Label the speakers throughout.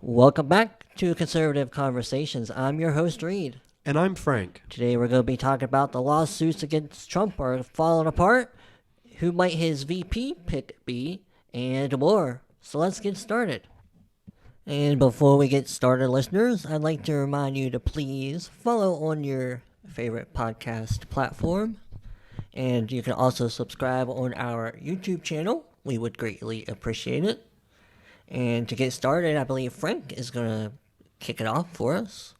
Speaker 1: Welcome back to Conservative Conversations. I'm your host, Reid.
Speaker 2: And I'm Frank.
Speaker 1: Today we're going to be talking about the lawsuits against Trump are falling apart, who might his VP pick be, and more. So let's get started. And before we get started, listeners, I'd like to remind you to please follow on your favorite podcast platform. And you can also subscribe on our YouTube channel. We would greatly appreciate it. And to get started, I believe Frank is going to kick it off for us.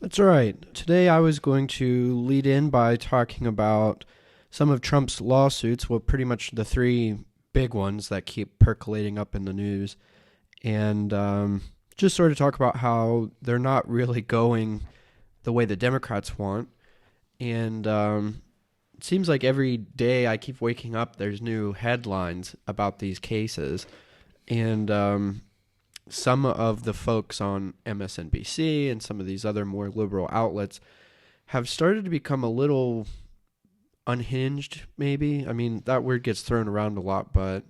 Speaker 2: That's right. Today I was going to lead in by talking about some of Trump's lawsuits, well, pretty much the three big ones that keep percolating up in the news, and just sort of talk about how they're not really going the way the Democrats want. And it seems like every day I keep waking up, there's new headlines about these cases. And some of the folks on MSNBC and some of these other more liberal outlets have started to become a little unhinged, maybe. I mean, that word gets thrown around a lot, but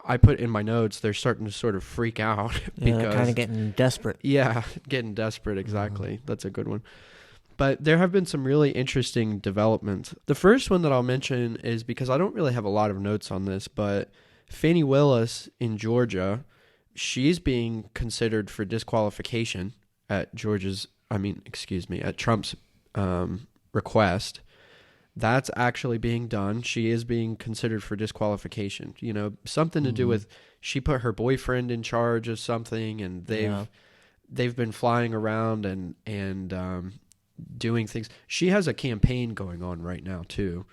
Speaker 2: I put in my notes they're starting to sort of freak out.
Speaker 1: Yeah, they're kind of getting desperate.
Speaker 2: Yeah, getting desperate, exactly. That's a good one. But there have been some really interesting developments. The first one that I'll mention is because I don't really have a lot of notes on this, but Fani Willis in Georgia, she's being considered for disqualification at at Trump's request. That's actually being done. She is being considered for disqualification. You know, something to do with she put her boyfriend in charge of something, and they've been flying around and doing things. She has a campaign going on right now too,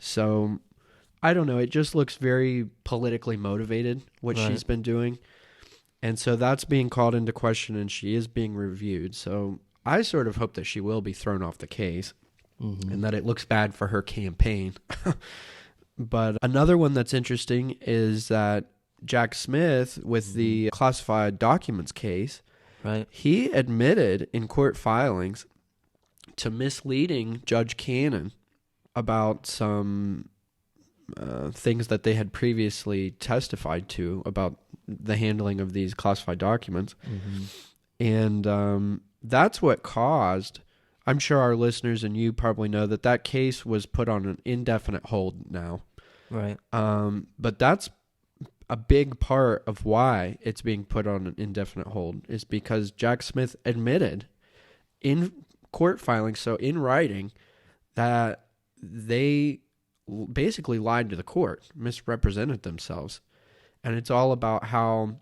Speaker 2: so I don't know. It just looks very politically motivated, what she's been doing. And so that's being called into question, and she is being reviewed. So I sort of hope that she will be thrown off the case and that it looks bad for her campaign. But another one that's interesting is that Jack Smith, with the classified documents case, he admitted in court filings to misleading Judge Cannon about some things that they had previously testified to about the handling of these classified documents. And that's what caused, I'm sure our listeners and you probably know that case was put on an indefinite hold now. But that's a big part of why it's being put on an indefinite hold is because Jack Smith admitted in court filings, so in writing, that they basically lied to the court, misrepresented themselves. And it's all about how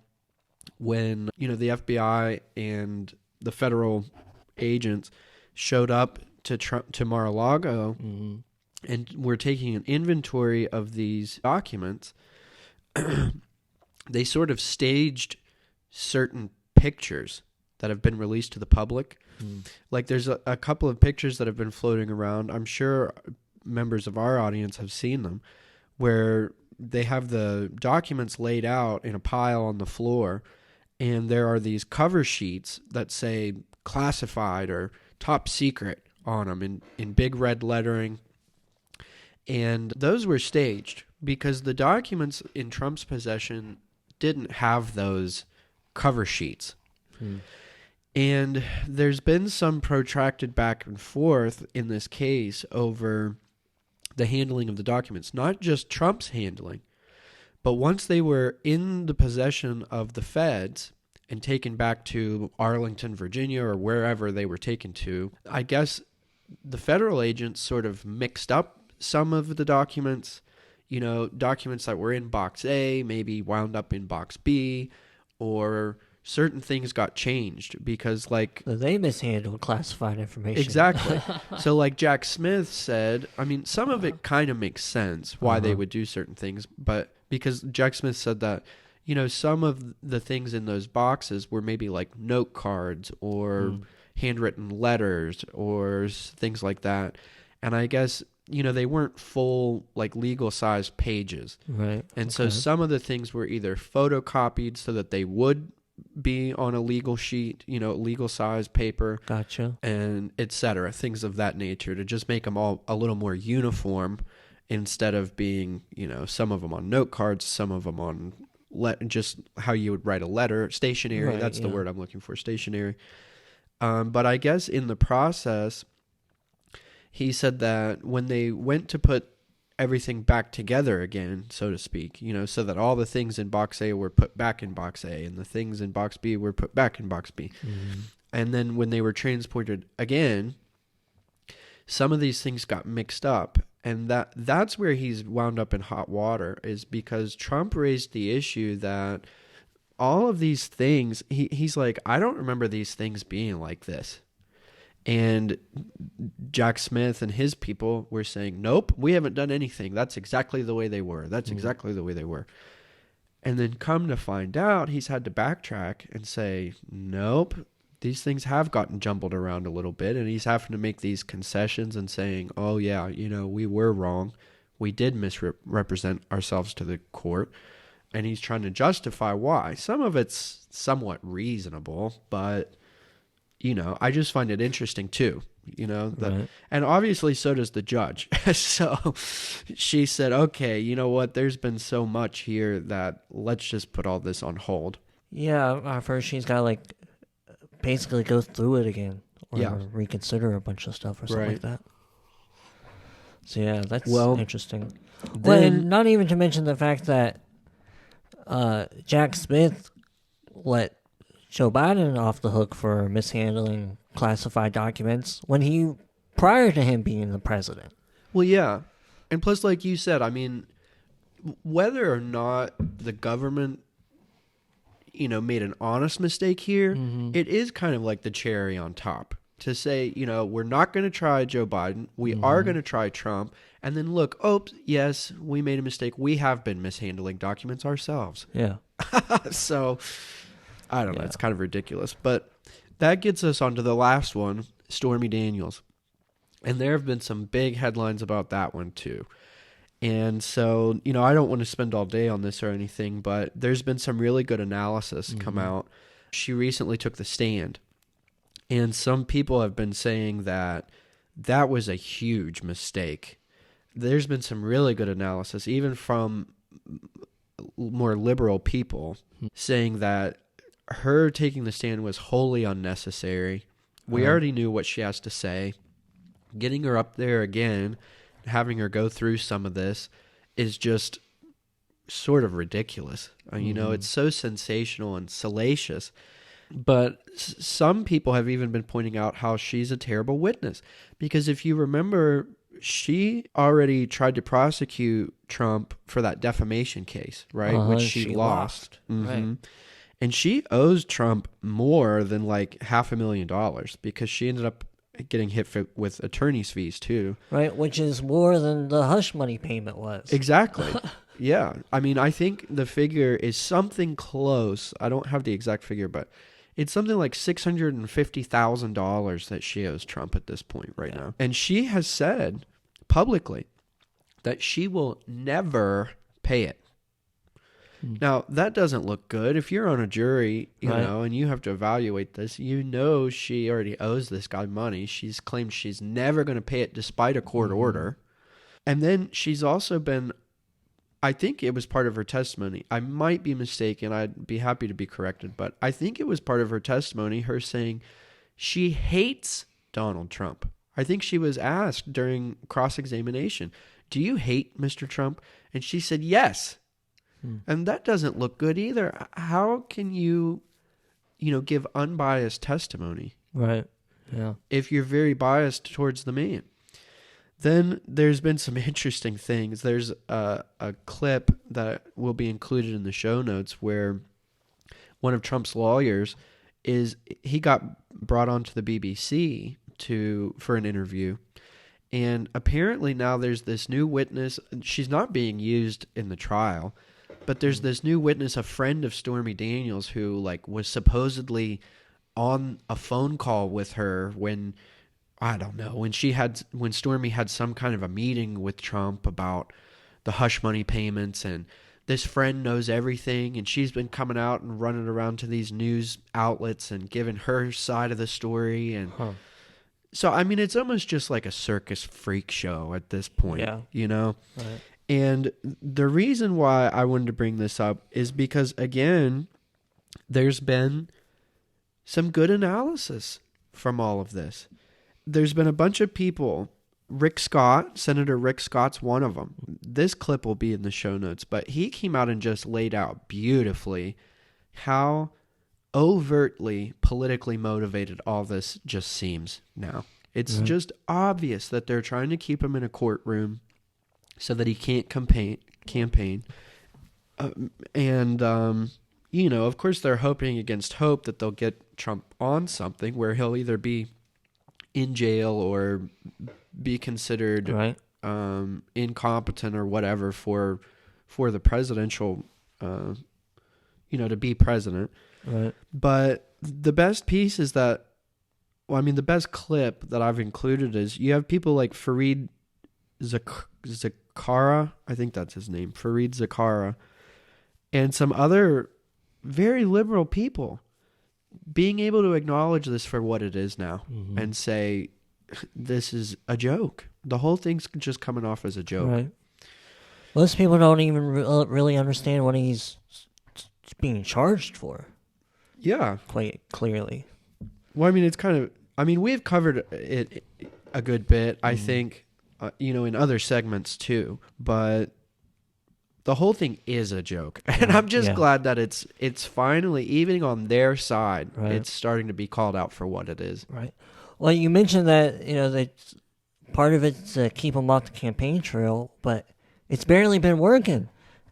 Speaker 2: when, the FBI and the federal agents showed up to Mar-a-Lago and were taking an inventory of these documents, they sort of staged certain pictures that have been released to the public. Like there's a couple of pictures that have been floating around. I'm sure members of our audience have seen them, where they have the documents laid out in a pile on the floor, and there are these cover sheets that say classified or top secret on them in big red lettering. And those were staged because the documents in Trump's possession didn't have those cover sheets. And there's been some protracted back and forth in this case over the handling of the documents, not just Trump's handling, but once they were in the possession of the feds and taken back to Arlington, Virginia, or wherever they were taken to, I guess the federal agents sort of mixed up some of the documents. Documents that were in box A maybe wound up in box B, or certain things got changed because
Speaker 1: they mishandled classified information.
Speaker 2: Exactly. So like Jack Smith said, I mean, some of it kind of makes sense why they would do certain things, but because Jack Smith said that, some of the things in those boxes were maybe like note cards or handwritten letters or things like that. And I guess, they weren't full like legal size pages. And so some of the things were either photocopied so that they would be on a legal sheet, legal size paper.
Speaker 1: Gotcha.
Speaker 2: And et cetera, things of that nature to just make them all a little more uniform instead of being, some of them on note cards, some of them on just how you would write a letter, stationary.
Speaker 1: Right,
Speaker 2: That's the
Speaker 1: yeah.
Speaker 2: word I'm looking for, stationary. But I guess in the process, he said that when they went to put everything back together again, so to speak, so that all the things in box A were put back in box A and the things in box B were put back in box B.
Speaker 1: Mm-hmm.
Speaker 2: And then when they were transported again, some of these things got mixed up. And that's where he's wound up in hot water, is because Trump raised the issue that all of these things, he's like, I don't remember these things being like this. And Jack Smith and his people were saying, nope, we haven't done anything. That's exactly the way they were. That's exactly the way they were. And then come to find out, he's had to backtrack and say, nope, these things have gotten jumbled around a little bit. And he's having to make these concessions and saying, oh, yeah, we were wrong. We did misrepresent ourselves to the court. And he's trying to justify why. Some of it's somewhat reasonable, but I just find it interesting too,
Speaker 1: Right.
Speaker 2: And obviously so does the judge. So she said, okay, you know what? There's been so much here that let's just put all this on hold.
Speaker 1: Yeah, at first she's got to basically go through it again or reconsider a bunch of stuff or something like that. So yeah, that's interesting. Then, not even to mention the fact that Jack Smith let Joe Biden off the hook for mishandling classified documents prior to him being the president.
Speaker 2: Well, yeah. And plus, like you said, I mean, whether or not the government, made an honest mistake here, it is kind of like the cherry on top to say, we're not going to try Joe Biden. We are going to try Trump. And then look, oops, yes, we made a mistake. We have been mishandling documents ourselves.
Speaker 1: Yeah.
Speaker 2: So I don't know. It's kind of ridiculous. But that gets us onto the last one, Stormy Daniels. And there have been some big headlines about that one too. And so, I don't want to spend all day on this or anything, but there's been some really good analysis come out. She recently took the stand. And some people have been saying that was a huge mistake. There's been some really good analysis, even from more liberal people, saying that her taking the stand was wholly unnecessary. We already knew what she has to say. Getting her up there again, having her go through some of this is just sort of ridiculous. It's so sensational and salacious. But some people have even been pointing out how she's a terrible witness. Because if you remember, she already tried to prosecute Trump for that defamation case, right? Which she lost.
Speaker 1: Right.
Speaker 2: And she owes Trump more than $500,000 because she ended up getting hit with attorney's fees too.
Speaker 1: Right, which is more than the hush money payment was.
Speaker 2: Exactly. Yeah. I mean, I think the figure is something close. I don't have the exact figure, but it's something like $650,000 that she owes Trump at this point right now. And she has said publicly that she will never pay it. Now, that doesn't look good. If you're on a jury, and you have to evaluate this, she already owes this guy money. She's claimed she's never going to pay it despite a court order. And then she's also been, I think it was part of her testimony. I might be mistaken. I'd be happy to be corrected. But I think it was part of her testimony, her saying she hates Donald Trump. I think she was asked during cross-examination, do you hate Mr. Trump? And she said, yes. And that doesn't look good either. How can you, give unbiased testimony?
Speaker 1: Right. Yeah.
Speaker 2: If you're very biased towards the man. Then there's been some interesting things. There's a clip that will be included in the show notes where one of Trump's lawyers he got brought onto the BBC for an interview. And apparently now there's this new witness. She's not being used in the trial. But there's this new witness, a friend of Stormy Daniels, who was supposedly on a phone call with her when Stormy had some kind of a meeting with Trump about the hush money payments, and this friend knows everything, and she's been coming out and running around to these news outlets and giving her side of the story. And so, I mean, it's almost just like a circus freak show at this point,
Speaker 1: Yeah.
Speaker 2: Right. And the reason why I wanted to bring this up is because, again, there's been some good analysis from all of this. There's been a bunch of people. Rick Scott, Senator Rick Scott's one of them. This clip will be in the show notes, but he came out and just laid out beautifully how overtly politically motivated all this just seems now. It's just obvious that they're trying to keep him in a courtroom so that he can't campaign. You know, of course, they're hoping against hope that they'll get Trump on something where he'll either be in jail or be considered incompetent or whatever for the presidential, to be president.
Speaker 1: Right.
Speaker 2: But the best piece is that, the best clip that I've included is you have people like Fareed Zakaria, I think that's his name, Fareed Zakaria, and some other very liberal people being able to acknowledge this for what it is now and say, this is a joke. The whole thing's just coming off as a joke.
Speaker 1: Right. Most people don't even really understand what he's being charged for.
Speaker 2: Yeah.
Speaker 1: Quite clearly.
Speaker 2: Well, it's kind of, we've covered it a good bit, I think, in other segments too, but the whole thing is a joke. And I'm just glad that it's finally, even on their side, it's starting to be called out for what it is.
Speaker 1: Right. Well, you mentioned that, that part of it's to keep him off the campaign trail, but it's barely been working.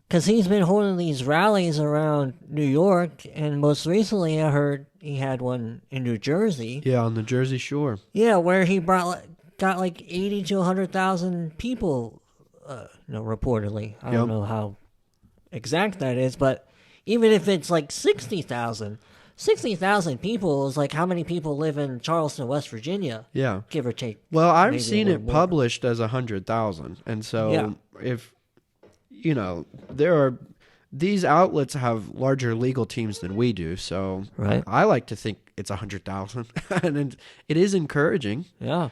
Speaker 1: Because he's been holding these rallies around New York, and most recently I heard he had one in New Jersey.
Speaker 2: Yeah, on the Jersey Shore.
Speaker 1: Yeah, where he got like 80 to 100,000 people, reportedly. I don't know how exact that is, but even if it's like 60,000 people is like how many people live in Charleston, West Virginia?
Speaker 2: Yeah.
Speaker 1: Give or take.
Speaker 2: Well, I've seen it published as 100,000. And so if, these outlets have larger legal teams than we do. So I like to think it's 100,000 and it is encouraging.
Speaker 1: Yeah.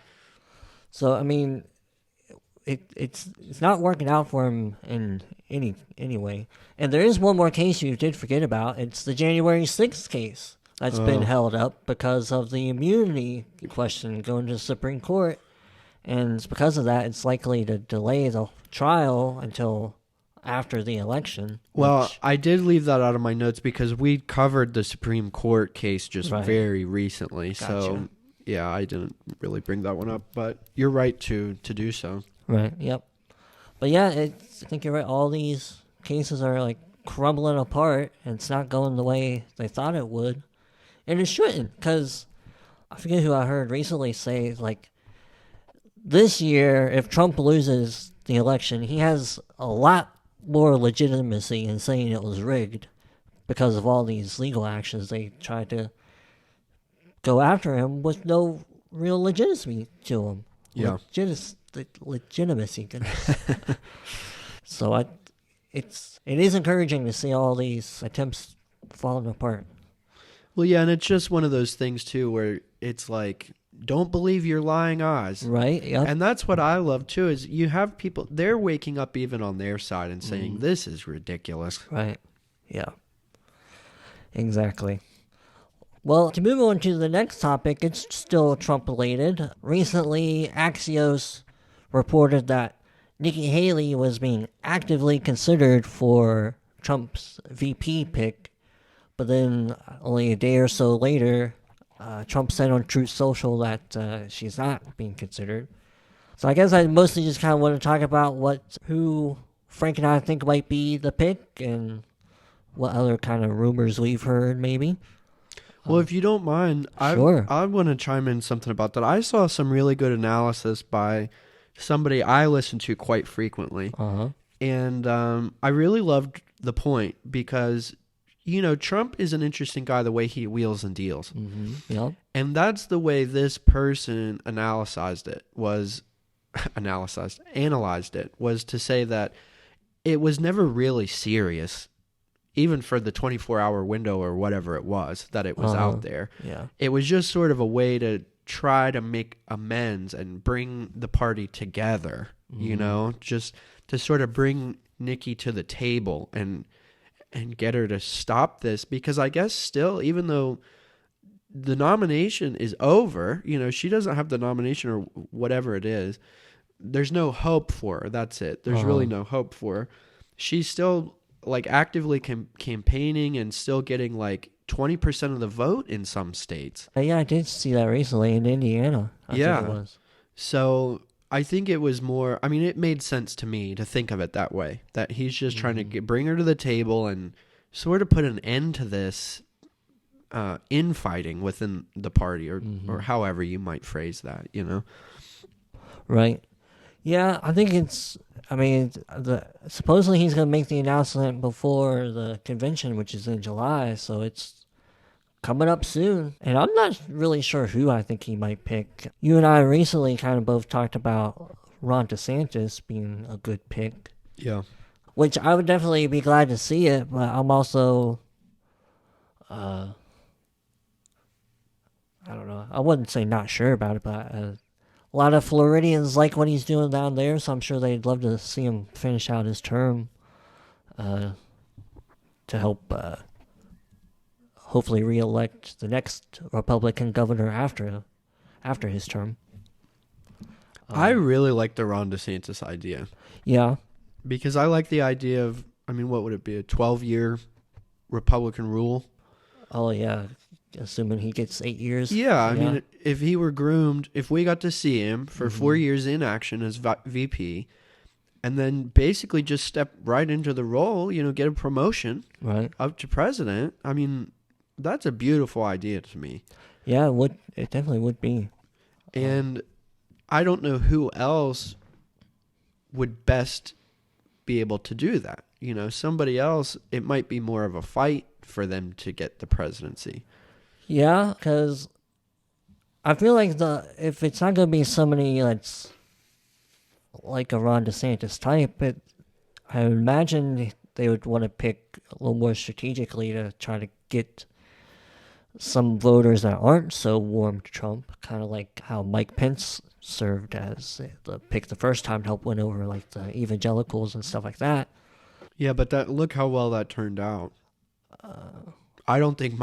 Speaker 1: So, it's not working out for him in any way. And there is one more case you did forget about. It's the January 6th case that's been held up because of the immunity question going to the Supreme Court. And it's because of that, it's likely to delay the trial until after the election.
Speaker 2: Well, I did leave that out of my notes because we covered the Supreme Court case just very recently. Gotcha. So, yeah, I didn't really bring that one up. But you're right to do so.
Speaker 1: Right, yep. But yeah, I think you're right. All these cases are like crumbling apart, and it's not going the way they thought it would. And it shouldn't, because I forget who I heard recently say, like, this year, if Trump loses the election, he has a lot more legitimacy in saying it was rigged because of all these legal actions they tried to go after him with no real legitimacy to him.
Speaker 2: Yeah.
Speaker 1: Legitimacy. So it is encouraging to see all these attempts falling apart.
Speaker 2: Well, yeah, and it's just one of those things too where it's like, don't believe your lying eyes.
Speaker 1: Right, yeah.
Speaker 2: And that's what I love too, is you have people, they're waking up even on their side and saying, this is ridiculous.
Speaker 1: Right, yeah. Exactly. Well, to move on to the next topic, it's still Trump-related. Recently, Axios reported that Nikki Haley was being actively considered for Trump's VP pick, but then only a day or so later, Trump said on Truth Social that she's not being considered. So I guess I mostly just kind of want to talk about who Frank and I think might be the pick and what other kind of rumors we've heard, maybe.
Speaker 2: Well, if you don't mind,
Speaker 1: sure.
Speaker 2: I want to chime in something about that. I saw some really good analysis by somebody I listen to quite frequently.
Speaker 1: Uh-huh.
Speaker 2: And I really loved the point because, Trump is an interesting guy the way he wheels and deals.
Speaker 1: Mm-hmm. Yep.
Speaker 2: And that's the way this person analyzed it, was to say that it was never really serious, even for the 24-hour window or whatever it was that it was out there.
Speaker 1: Yeah.
Speaker 2: It was just sort of a way to try to make amends and bring the party together you know, just to sort of bring Nikki to the table and get her to stop this, because I guess still, even though the nomination is over, you know, she doesn't have the nomination or whatever it is, there's no hope for her. That's it. There's really no hope for her. She's still like actively campaigning and still getting like 20% of the vote in some states.
Speaker 1: Yeah, I did see that recently in Indiana. I think it was.
Speaker 2: So I think it was more, I mean, it made sense to me to think of it that way, that he's just trying to bring her to the table and sort of put an end to this infighting within the party, or however you might phrase that, you know?
Speaker 1: Right. Yeah, I think supposedly he's going to make the announcement before the convention, which is in July, so it's coming up soon. And I'm not really sure who I think he might pick. You and I recently kind of both talked about Ron DeSantis being a good pick.
Speaker 2: Yeah.
Speaker 1: Which I would definitely be glad to see it, but I'm also, I don't know, I wouldn't say not sure about it, but a lot of Floridians like what he's doing down there, so I'm sure they'd love to see him finish out his term to help hopefully re-elect the next Republican governor after his term.
Speaker 2: I really like the Ron DeSantis idea.
Speaker 1: Yeah.
Speaker 2: Because I like the idea of, I mean, what would it be, a 12-year Republican rule?
Speaker 1: Oh, yeah. Assuming he gets 8 years.
Speaker 2: Yeah, I mean, if he were groomed, if we got to see him for 4 years in action as VP, and then basically just step right into the role, you know, get a promotion up to president, I mean, that's a beautiful idea to me.
Speaker 1: Yeah, it definitely would be.
Speaker 2: And I don't know who else would best be able to do that. You know, somebody else, it might be more of a fight for them to get the presidency.
Speaker 1: Yeah, because I feel like if it's not going to be somebody that's like a Ron DeSantis type, I would imagine they would want to pick a little more strategically to try to get some voters that aren't so warm to Trump, kind of like how Mike Pence served as the pick the first time to help win over like the evangelicals and stuff like that.
Speaker 2: Yeah, but look how well that turned out. I don't think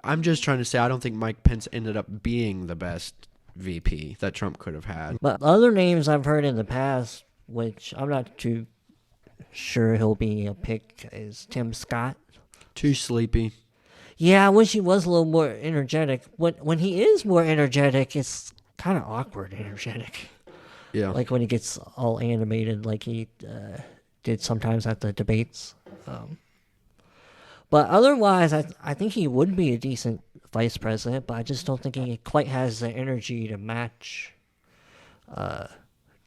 Speaker 2: I'm just trying to say I don't think Mike Pence ended up being the best VP that Trump could have had.
Speaker 1: But other names I've heard in the past, which I'm not too sure he'll be a pick, is Tim Scott.
Speaker 2: Too sleepy.
Speaker 1: Yeah, I wish he was a little more energetic. When he is more energetic, it's kind of awkward energetic.
Speaker 2: Yeah.
Speaker 1: Like when he gets all animated like he did sometimes at the debates. But otherwise, I think he would be a decent vice president, but I just don't think he quite has the energy to match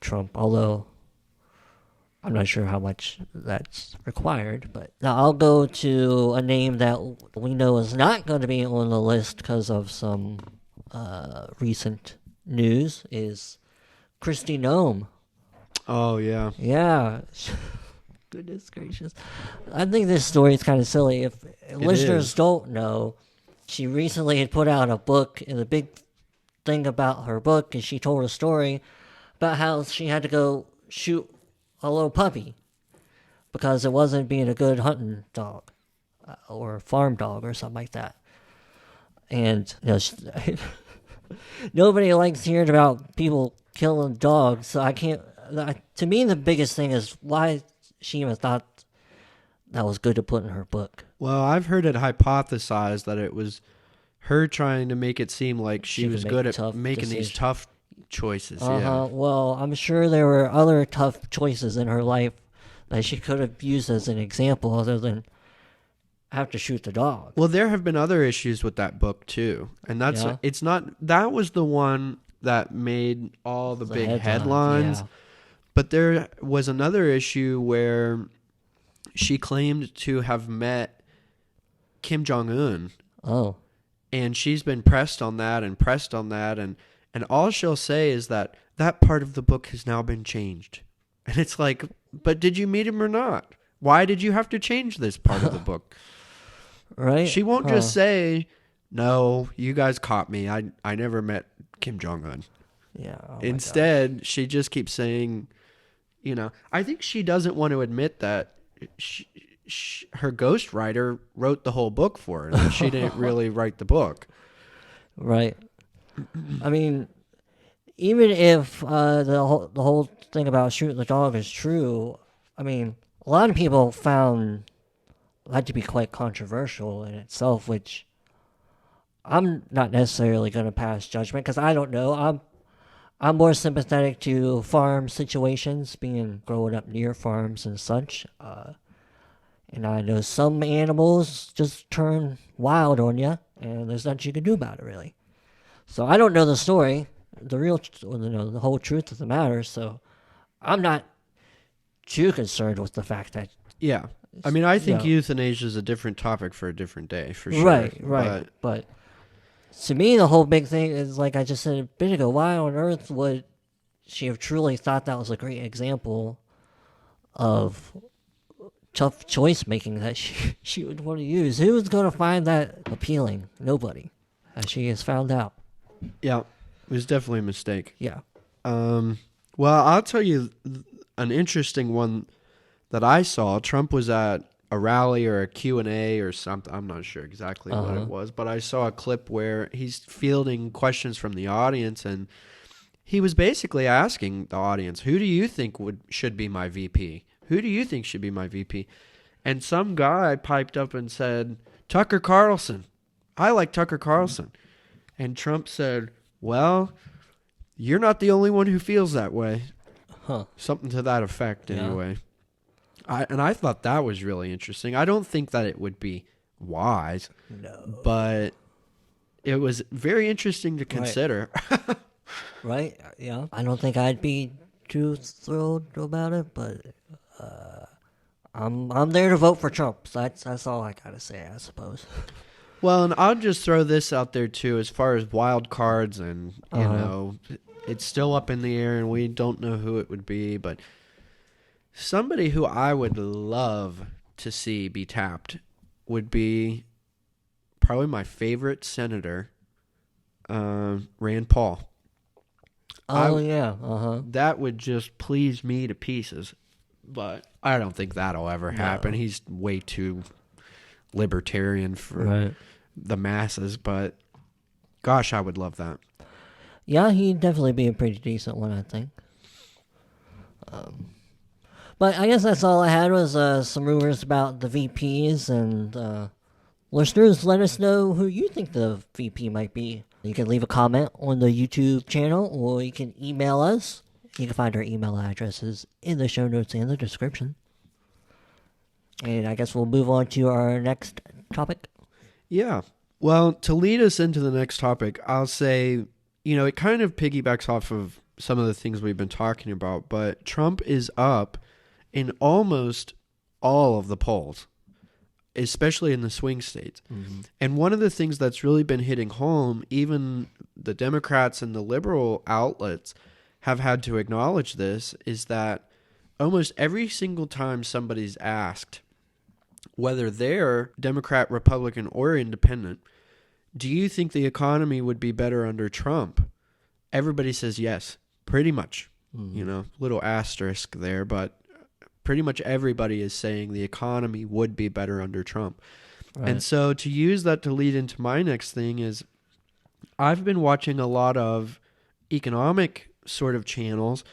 Speaker 1: Trump, although I'm not sure how much that's required. But now I'll go to a name that we know is not going to be on the list because of some recent news, is Kristi Noem.
Speaker 2: Oh, yeah.
Speaker 1: Yeah. Goodness gracious. I think this story is kind of silly. If listeners don't know, she recently had put out a book, and the big thing about her book is she told a story about how she had to go shoot a little puppy because it wasn't being a good hunting dog or farm dog or something like that. And nobody likes hearing about people killing dogs, so I can't. To me, the biggest thing is why she even thought that was good to put in her book.
Speaker 2: Well, I've heard it hypothesized that it was her trying to make it seem like she was good at making these tough choices. Yeah.
Speaker 1: Well, I'm sure there were other tough choices in her life that she could have used as an example other than have to shoot the dog.
Speaker 2: Well, there have been other issues with that book too. And it's not, that was the one that made all the big headlines. Yeah. But there was another issue where she claimed to have met Kim Jong-un.
Speaker 1: Oh.
Speaker 2: And she's been pressed on that. And all she'll say is that part of the book has now been changed. And it's like, but did you meet him or not? Why did you have to change this part of the book?
Speaker 1: Right?
Speaker 2: She won't just say, no, you guys caught me. I never met Kim Jong-un.
Speaker 1: Yeah. Oh
Speaker 2: Instead, she just keeps saying I think she doesn't want to admit that her ghostwriter wrote the whole book for her, and she didn't really write the book.
Speaker 1: Right. I mean, even if the whole thing about shooting the dog is true, I mean, a lot of people found that to be quite controversial in itself, which I'm not necessarily going to pass judgment because I don't know. I'm more sympathetic to farm situations, being growing up near farms and such. And I know some animals just turn wild on you, and there's nothing you can do about it, really. So I don't know the story, the whole truth of the matter. So I'm not too concerned with the fact that.
Speaker 2: Yeah, I mean, I think euthanasia is a different topic for a different day, for sure.
Speaker 1: Right. But to me, the whole big thing is, like I just said a bit ago, why on earth would she have truly thought that was a great example of tough choice making that she would want to use? Who's going to find that appealing? Nobody. As she has found out.
Speaker 2: Yeah, it was definitely a mistake.
Speaker 1: Yeah.
Speaker 2: Well, I'll tell you an interesting one that I saw. Trump was at a rally or a Q&A or something. I'm not sure exactly what it was, but I saw a clip where he's fielding questions from the audience, and he was basically asking the audience, who do you think should be my VP? Who do you think should be my VP? And some guy piped up and said, Tucker Carlson. I like Tucker Carlson. And Trump said, well, you're not the only one who feels that way. Something to that effect, anyway. I thought that was really interesting. I don't think that it would be wise.
Speaker 1: No.
Speaker 2: But it was very interesting to consider.
Speaker 1: Right? Yeah. I don't think I'd be too thrilled about it, but I'm there to vote for Trump. So that's all I gotta say, I suppose.
Speaker 2: Well, and I'll just throw this out there too, as far as wild cards, and you know, it's still up in the air, and we don't know who it would be, but somebody who I would love to see be tapped would be probably my favorite senator, Rand Paul. That would just please me to pieces, but I don't think that'll ever happen. He's way too libertarian for the masses, but gosh, I would love that.
Speaker 1: Yeah, he'd definitely be a pretty decent one, I think. But I guess that's all I had was some rumors about the VPs, and listeners, let us know who you think the VP might be. You can leave a comment on the YouTube channel, or you can email us. You can find our email addresses in the show notes and the description. And I guess we'll move on to our next topic.
Speaker 2: Yeah. Well, to lead us into the next topic, I'll say, it kind of piggybacks off of some of the things we've been talking about, but Trump is up in almost all of the polls, especially in the swing states. Mm-hmm. And one of the things that's really been hitting home, even the Democrats and the liberal outlets have had to acknowledge this, is that almost every single time somebody's asked whether they're Democrat, Republican, or independent, do you think the economy would be better under Trump? Everybody says yes, pretty much. Mm-hmm. Little asterisk there, but pretty much everybody is saying the economy would be better under Trump. Right. And so to use that to lead into my next thing is I've been watching a lot of economic sort of channels,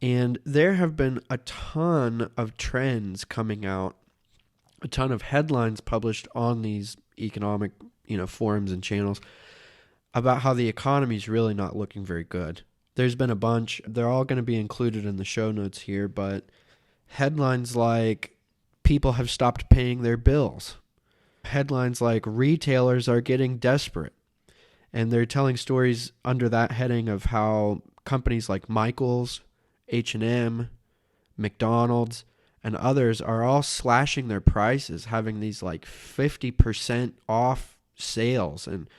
Speaker 2: and there have been a ton of trends coming out, a ton of headlines published on these economic, forums and channels about how the economy is really not looking very good. There's been a bunch. They're all going to be included in the show notes here, but headlines like people have stopped paying their bills. Headlines like retailers are getting desperate. And they're telling stories under that heading of how companies like Michael's, H&M, McDonald's, and others are all slashing their prices, having these like 50% off sales. And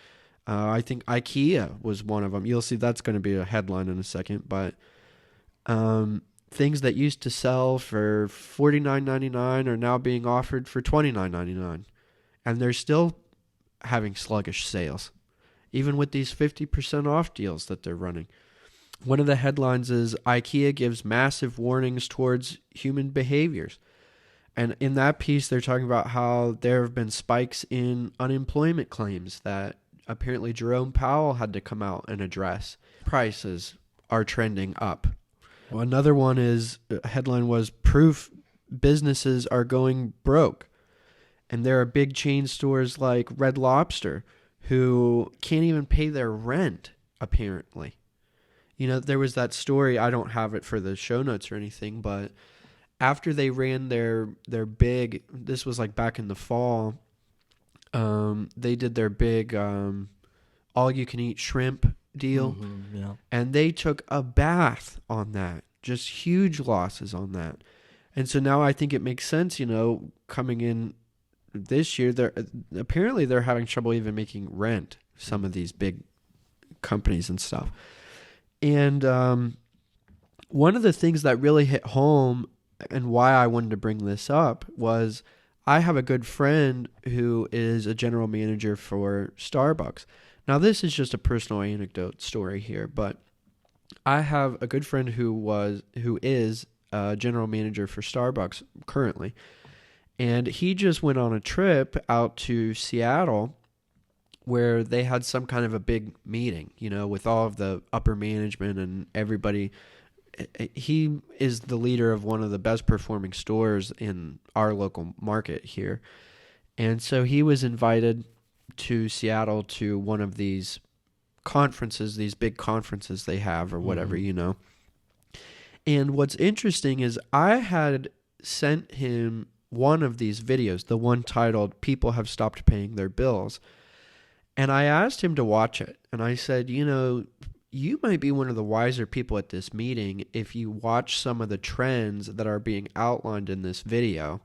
Speaker 2: I think IKEA was one of them. You'll see that's going to be a headline in a second. But things that used to sell for $49.99 are now being offered for $29.99. And they're still having sluggish sales, even with these 50% off deals that they're running. One of the headlines is IKEA gives massive warnings towards human behaviors. And in that piece, they're talking about how there have been spikes in unemployment claims that apparently Jerome Powell had to come out and address. Prices are trending up. Another one is, headline was, proof businesses are going broke. And there are big chain stores like Red Lobster who can't even pay their rent, apparently. You know, there was that story, I don't have it for the show notes or anything, but after they ran their big, this was like back in the fall, they did their big all-you-can-eat shrimp deal,
Speaker 1: Yeah.
Speaker 2: and they took a bath on that, just huge losses on that. And so now I think it makes sense, you know, coming in this year, they're having trouble even making rent, some of these big companies and stuff. And one of the things that really hit home and why I wanted to bring this up was I have a good friend who is a general manager for Starbucks. Now, this is just a personal anecdote story here, but I have a good friend who is a general manager for Starbucks currently. And he just went on a trip out to Seattle where they had some kind of a big meeting, you know, with all of the upper management and everybody. He is the leader of one of the best performing stores in our local market here. And so he was invited to Seattle to one of these conferences, these big conferences they have or whatever, you know. And what's interesting is I had sent him one of these videos, the one titled "People Have Stopped Paying Their Bills." And I asked him to watch it. And I said, you know, you might be one of the wiser people at this meeting if you watch some of the trends that are being outlined in this video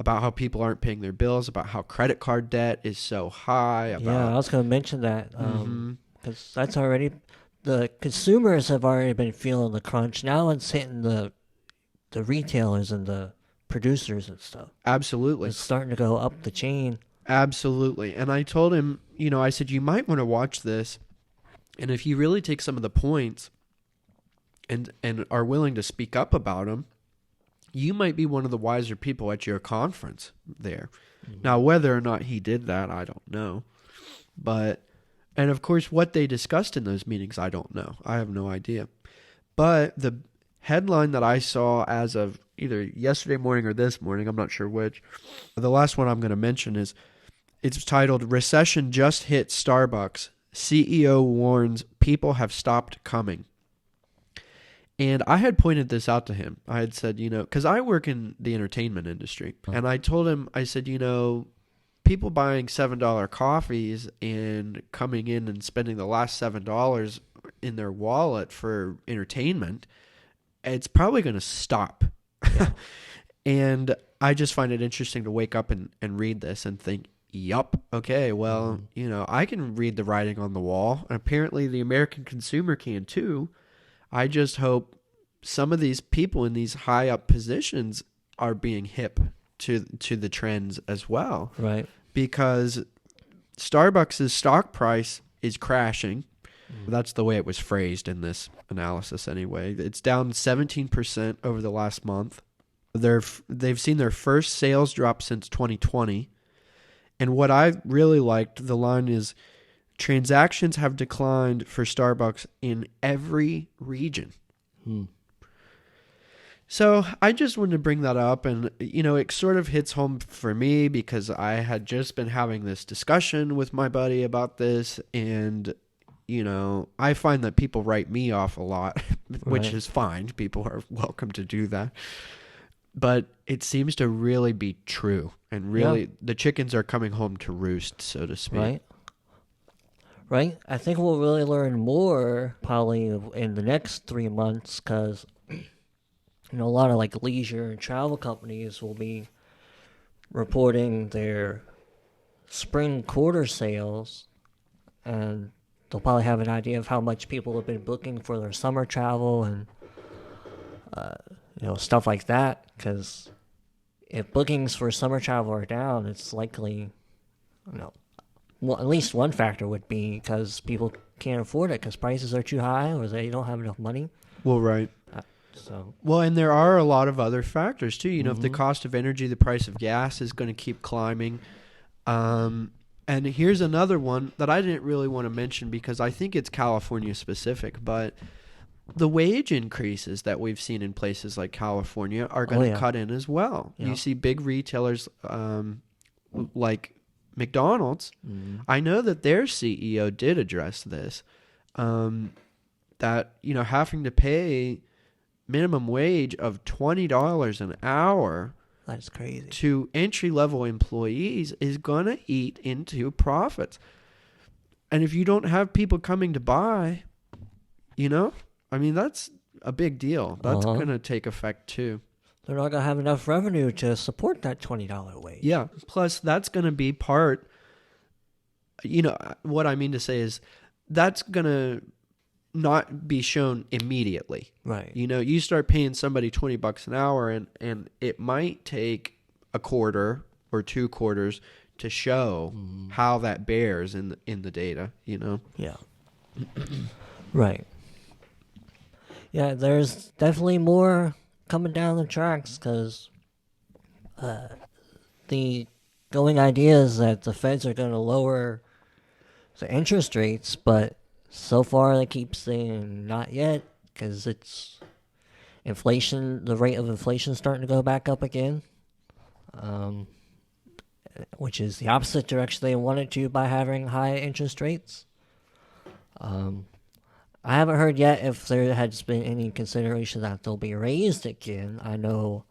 Speaker 2: about how people aren't paying their bills, about how credit card debt is so high.
Speaker 1: Yeah, I was going to mention that because that's already, the consumers have already been feeling the crunch. Now it's hitting the retailers and the producers and stuff.
Speaker 2: Absolutely.
Speaker 1: It's starting to go up the chain.
Speaker 2: Absolutely. And I told him, you know, I said, you might want to watch this. And if you really take some of the points and are willing to speak up about them, you might be one of the wiser people at your conference there. Now, whether or not he did that, I don't know. But, and of course, what they discussed in those meetings, I don't know. I have no idea. But the headline that I saw as of either yesterday morning or this morning, I'm not sure which, the last one I'm going to mention is, it's titled, "Recession Just Hit Starbucks. CEO Warns People Have Stopped Coming." And I had pointed this out to him. I had said, you know, because I work in the entertainment industry. And I told him, I said, you know, people buying $7 coffees and coming in and spending the last $7 in their wallet for entertainment, it's probably going to stop. Yeah. And I just find it interesting to wake up and read this and think, yup, okay, well, you know, I can read the writing on the wall. And apparently the American consumer can too. I just hope some of these people in these high up positions are being hip to the trends as well.
Speaker 1: Right.
Speaker 2: Because Starbucks' stock price is crashing. That's the way it was phrased in this analysis anyway. It's down 17% over the last month. They've seen their first sales drop since 2020. And what I really liked, the line is, transactions have declined for Starbucks in every region. So I just wanted to bring that up. And, you know, it sort of hits home for me because I had just been having this discussion with my buddy about this. And, you know, I find that people write me off a lot, which is fine. People are welcome to do that. But it seems to really be true. And really, the chickens are coming home to roost, so to speak.
Speaker 1: Right. I think we'll really learn more probably in the next 3 months because, you know, a lot of like leisure and travel companies will be reporting their spring quarter sales, and they'll probably have an idea of how much people have been booking for their summer travel and, you know, stuff like that. Because if bookings for summer travel are down, it's likely, you know, Well, at least one factor would be because people can't afford it because prices are too high or they don't have enough money.
Speaker 2: Well, right.
Speaker 1: So
Speaker 2: Well, and there are a lot of other factors too. You know, if the cost of energy, the price of gas is going to keep climbing. And here's another one that I didn't really want to mention because I think it's California specific, but the wage increases that we've seen in places like California are going to cut in as well.
Speaker 1: Yeah.
Speaker 2: You see big retailers like McDonald's. I know that their CEO did address this, that, you know, having to pay minimum wage of $20 an hour
Speaker 1: that's crazy
Speaker 2: to entry-level employees is going to eat into profits. And if you don't have people coming to buy, you know, I mean, that's a big deal. That's going to take effect too.
Speaker 1: They're not going to have enough revenue to support that $20 wage.
Speaker 2: Yeah. Plus, that's going to be part, you know, what I mean to say is that's going to not be shown immediately.
Speaker 1: Right.
Speaker 2: You know, you start paying somebody $20 an hour and it might take a quarter or 2 quarters to show how that bears in the data, you know?
Speaker 1: Yeah. Right. Yeah, there's definitely more coming down the tracks because the going idea is that the feds are going to lower the interest rates, but so far they keep saying not yet because it's inflation, the rate of inflation is starting to go back up again, which is the opposite direction they wanted to by having high interest rates. I haven't heard yet if there has been any consideration that they'll be raised again. I know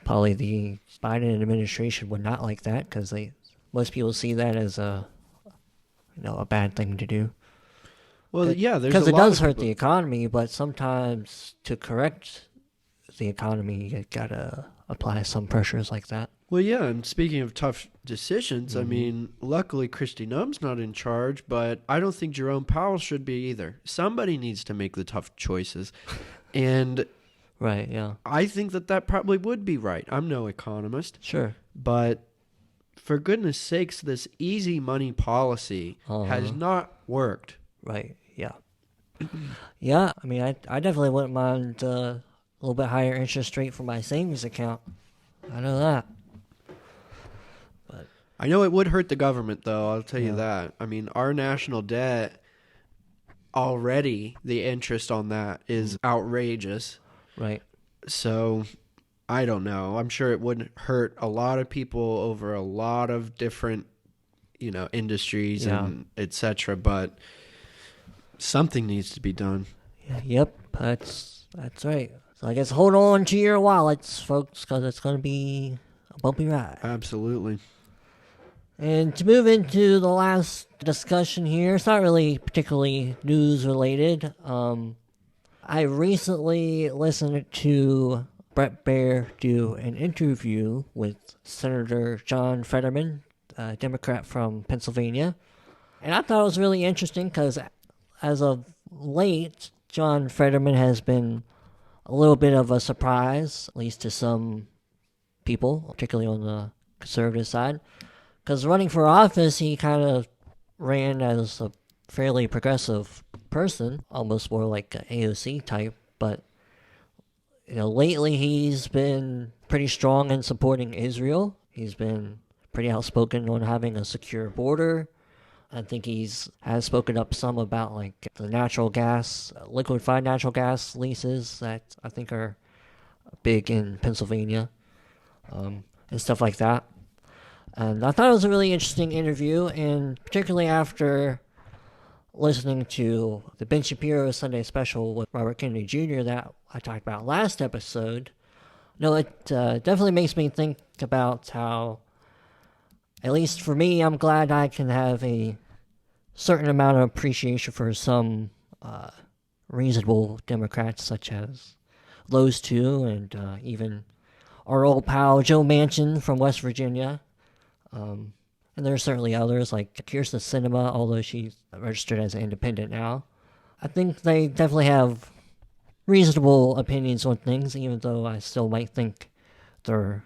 Speaker 1: probably the Biden administration would not like that because most people see that as a bad thing to do.
Speaker 2: Well, yeah, there's
Speaker 1: because
Speaker 2: a
Speaker 1: it
Speaker 2: lot
Speaker 1: does
Speaker 2: of
Speaker 1: hurt the economy, but sometimes to correct the economy, you gotta apply some pressures like that.
Speaker 2: Well, yeah, and speaking of tough decisions, I mean, luckily Kristi Noem's not in charge, but I don't think Jerome Powell should be either. Somebody needs to make the tough choices. And
Speaker 1: right, yeah.
Speaker 2: I think that probably would be right. I'm no economist.
Speaker 1: Sure.
Speaker 2: But for goodness sakes, this easy money policy has not worked.
Speaker 1: Right, yeah. Yeah, I mean, I definitely wouldn't mind a little bit higher interest rate for my savings account. I know that. But
Speaker 2: I know it would hurt the government, though, I'll tell you that. I mean, our national debt, already the interest on that is outrageous.
Speaker 1: Right.
Speaker 2: So, I don't know. I'm sure it would hurt a lot of people over a lot of different, you know, industries and et cetera, but something needs to be done.
Speaker 1: Yep, that's right. So I guess hold on to your wallets, folks, because it's going to be a bumpy ride.
Speaker 2: Absolutely.
Speaker 1: And to move into the last discussion here, it's not really particularly news related. I recently listened to Brett Baer do an interview with Senator John Fetterman, a Democrat from Pennsylvania. And I thought it was really interesting because as of late, John Fetterman has been a little bit of a surprise, at least to some people, particularly on the conservative side. Because running for office, he kind of ran as a fairly progressive person, almost more like an AOC type. But, you know, lately he's been pretty strong in supporting Israel. He's been pretty outspoken on having a secure border. I think has spoken up some about like the natural gas, liquefied natural gas leases that I think are big in Pennsylvania, and stuff like that. And I thought it was a really interesting interview, and particularly after listening to the Ben Shapiro Sunday special with Robert Kennedy Jr. that I talked about last episode. No, it definitely makes me think about how, at least for me, I'm glad I can have a certain amount of appreciation for some reasonable Democrats, such as those two, and even our old pal Joe Manchin from West Virginia. And there are certainly others, like Kyrsten Sinema, although she's registered as an independent now. I think they definitely have reasonable opinions on things, even though I still might think they're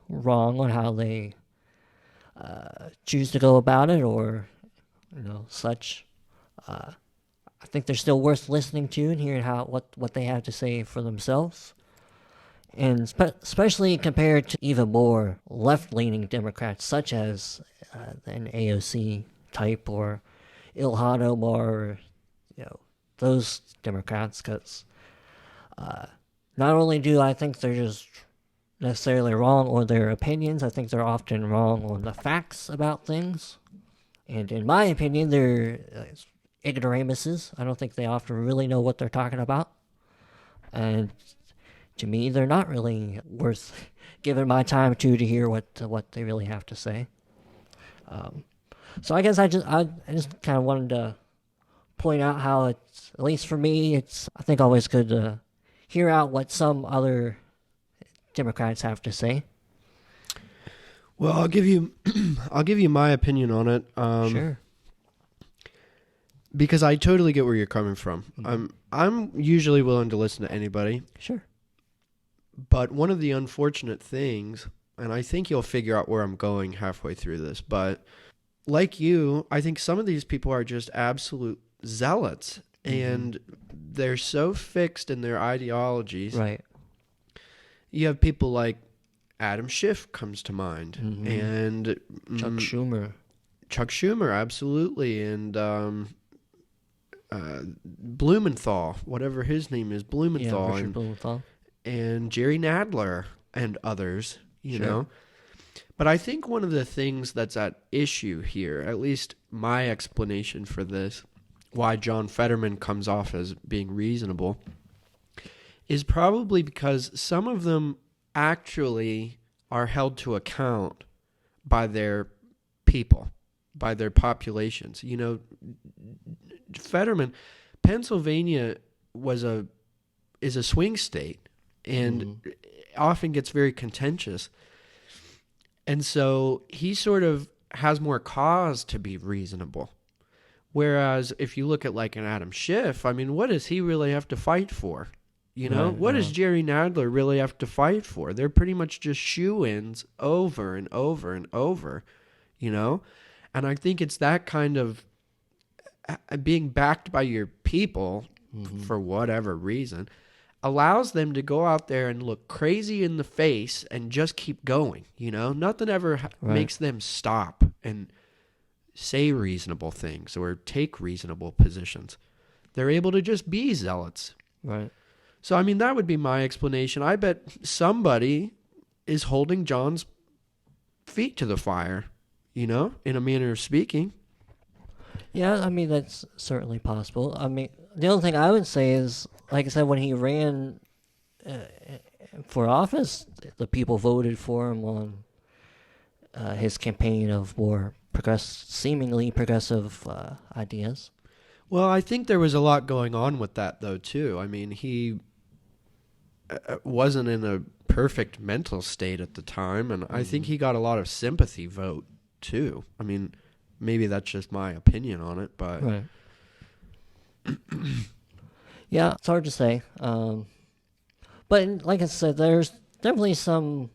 Speaker 1: wrong on how they choose to go about it or, such. I think they're still worth listening to and hearing what they have to say for themselves. And especially compared to even more left-leaning Democrats, such as an AOC type or Ilhan Omar, or, those Democrats, because not only do I think they're just necessarily wrong on their opinions, I think they're often wrong on the facts about things. And in my opinion, they're ignoramuses. I don't think they often really know what they're talking about. And to me, they're not really worth giving my time to hear what they really have to say. So I guess I just kind of wanted to point out how it's, at least for me, it's, I think, always good to hear out what some other Democrats have to say.
Speaker 2: Well, I'll give you my opinion on it.
Speaker 1: Sure.
Speaker 2: Because I totally get where you're coming from.
Speaker 1: Mm-hmm.
Speaker 2: I'm usually willing to listen to anybody.
Speaker 1: Sure.
Speaker 2: But one of the unfortunate things, and I think you'll figure out where I'm going halfway through this, but like you, I think some of these people are just absolute zealots, and they're so fixed in their ideologies.
Speaker 1: Right.
Speaker 2: You have people like Adam Schiff comes to mind, and
Speaker 1: Chuck Schumer.
Speaker 2: Chuck Schumer, absolutely, and Blumenthal, whatever his name is, Blumenthal,
Speaker 1: Richard Blumenthal.
Speaker 2: And Jerry Nadler and others, you know. But I think one of the things that's at issue here, at least my explanation for this, why John Fetterman comes off as being reasonable, is probably because some of them actually are held to account by their people, by their populations. You know, Fetterman, Pennsylvania is a swing state and often gets very contentious. And so he sort of has more cause to be reasonable. Whereas if you look at like an Adam Schiff, I mean, what does he really have to fight for? You know, what does Jerry Nadler really have to fight for? They're pretty much just shoe-ins over and over and over, you know? And I think it's that kind of being backed by your people for whatever reason allows them to go out there and look crazy in the face and just keep going, you know? Nothing ever makes them stop and say reasonable things or take reasonable positions. They're able to just be zealots.
Speaker 1: Right.
Speaker 2: So, I mean, that would be my explanation. I bet somebody is holding John's feet to the fire, you know, in a manner of speaking.
Speaker 1: Yeah, I mean, that's certainly possible. I mean, the only thing I would say is, like I said, when he ran for office, the people voted for him on his campaign of more seemingly progressive ideas.
Speaker 2: Well, I think there was a lot going on with that, though, too. I mean, he wasn't in a perfect mental state at the time, and I think he got a lot of sympathy vote, too. I mean, maybe that's just my opinion on it, but...
Speaker 1: Right. Yeah, it's hard to say. But like I said, there's definitely some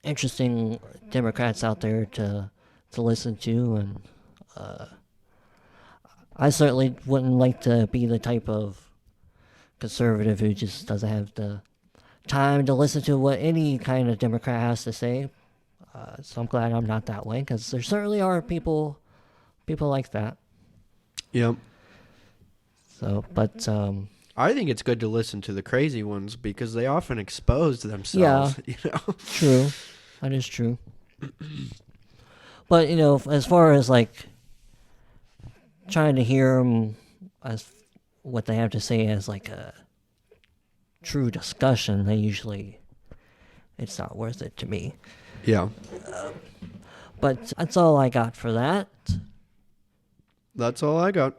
Speaker 1: interesting Democrats out there to listen to, and I certainly wouldn't like to be the type of conservative who just doesn't have the time to listen to what any kind of Democrat has to say. So I'm glad I'm not that way, because there certainly are people like that.
Speaker 2: Yep.
Speaker 1: So, but
Speaker 2: I think it's good to listen to the crazy ones because they often expose themselves.
Speaker 1: Yeah,
Speaker 2: you know?
Speaker 1: True. That is true. But, you know, as far as like trying to hear them as what they have to say as like a true discussion, it's not worth it to me.
Speaker 2: Yeah.
Speaker 1: But that's all I got for that.
Speaker 2: That's all I got.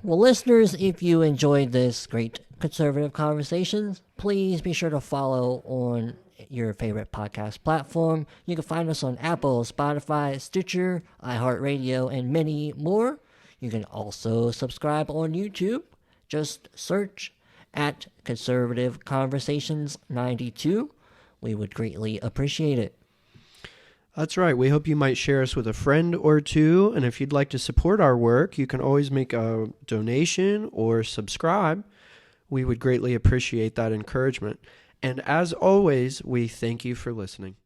Speaker 1: Well, listeners, if you enjoyed this great conservative conversations, please be sure to follow on your favorite podcast platform. You can find us on Apple, Spotify, Stitcher, iHeartRadio, and many more. You can also subscribe on YouTube. Just search at Conservative Conversations 92. We would greatly appreciate it.
Speaker 2: That's right. We hope you might share us with a friend or two. And if you'd like to support our work, you can always make a donation or subscribe. We would greatly appreciate that encouragement. And as always, we thank you for listening.